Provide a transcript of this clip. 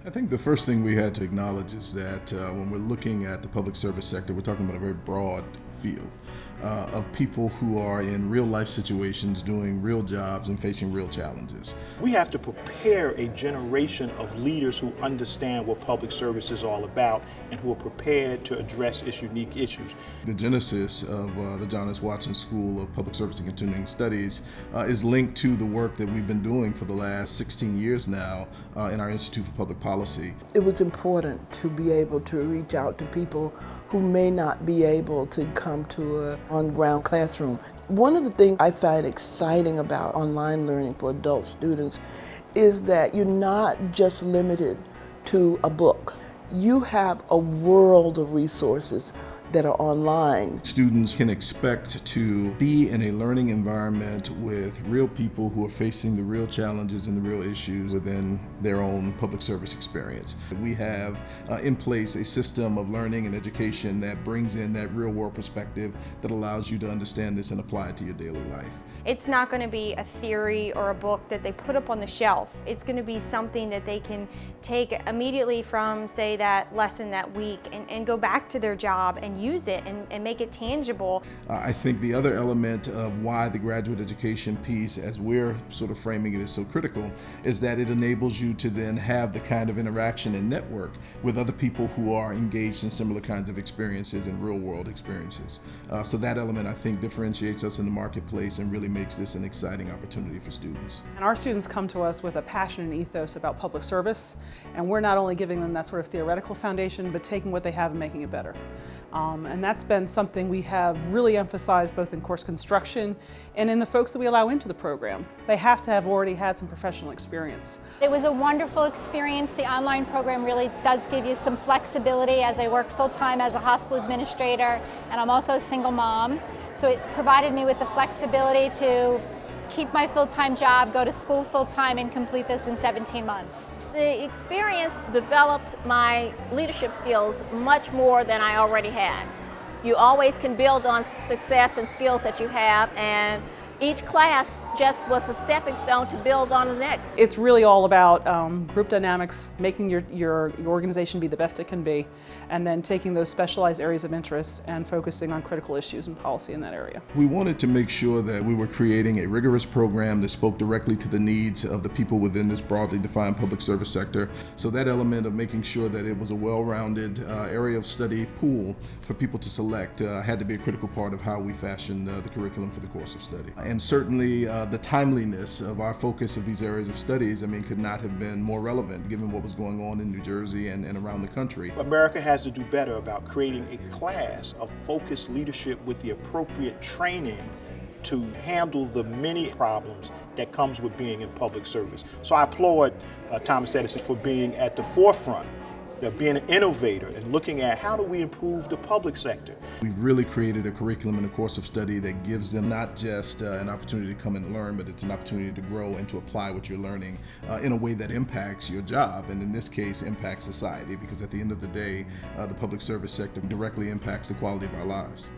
I think the first thing we had to acknowledge is that when we're looking at the public service sector, we're talking about a very broad field of people who are in real life situations, doing real jobs and facing real challenges. We have to prepare a generation of leaders who understand what public service is all about and who are prepared to address its unique issues. The genesis of the John S. Watson School of Public Service and Continuing Studies is linked to the work that we've been doing for the last 16 years now in our Institute for Public Policy. It was important to be able to reach out to people who may not be able to come to an on-ground classroom. One of the things I find exciting about online learning for adult students is that you're not just limited to a book. You have a world of resources that are online. Students can expect to be in a learning environment with real people who are facing the real challenges and the real issues within their own public service experience. We have in place a system of learning and education that brings in that real world perspective that allows you to understand this and apply it to your daily life. It's not going to be a theory or a book that they put up on the shelf. It's going to be something that they can take immediately from, say, that lesson that week and go back to their job and use it and make it tangible. I think the other element of why the graduate education piece, as we're sort of framing it, is so critical is that it enables you to then have the kind of interaction and network with other people who are engaged in similar kinds of experiences and real world experiences. So that element, I think, differentiates us in the marketplace and really makes this an exciting opportunity for students. And our students come to us with a passion and ethos about public service, and we're not only giving them that sort of theoretical foundation, but taking what they have and making it better. And that's been something we have really emphasized both in course construction and in the folks that we allow into the program. They have to have already had some professional experience. It was a wonderful experience. The online program really does give you some flexibility as I work full-time as a hospital administrator, and I'm also a single mom. So it provided me with the flexibility to keep my full-time job, go to school full-time, and complete this in 17 months. The experience developed my leadership skills much more than I already had. You always can build on success and skills that you have, and each class just was a stepping stone to build on the next. It's really all about group dynamics, making your organization be the best it can be, and then taking those specialized areas of interest and focusing on critical issues and policy in that area. We wanted to make sure that we were creating a rigorous program that spoke directly to the needs of the people within this broadly defined public service sector. So that element of making sure that it was a well-rounded area of study pool for people to select had to be a critical part of how we fashioned the curriculum for the course of study. And certainly the timeliness of our focus of these areas of studies, could not have been more relevant given what was going on in New Jersey and around the country. America has to do better about creating a class of focused leadership with the appropriate training to handle the many problems that comes with being in public service. So I applaud Thomas Edison for being at the forefront, being an innovator and looking at how do we improve the public sector. We've really created a curriculum and a course of study that gives them not just an opportunity to come and learn, but it's an opportunity to grow and to apply what you're learning in a way that impacts your job, and in this case impacts society, because at the end of the day, the public service sector directly impacts the quality of our lives.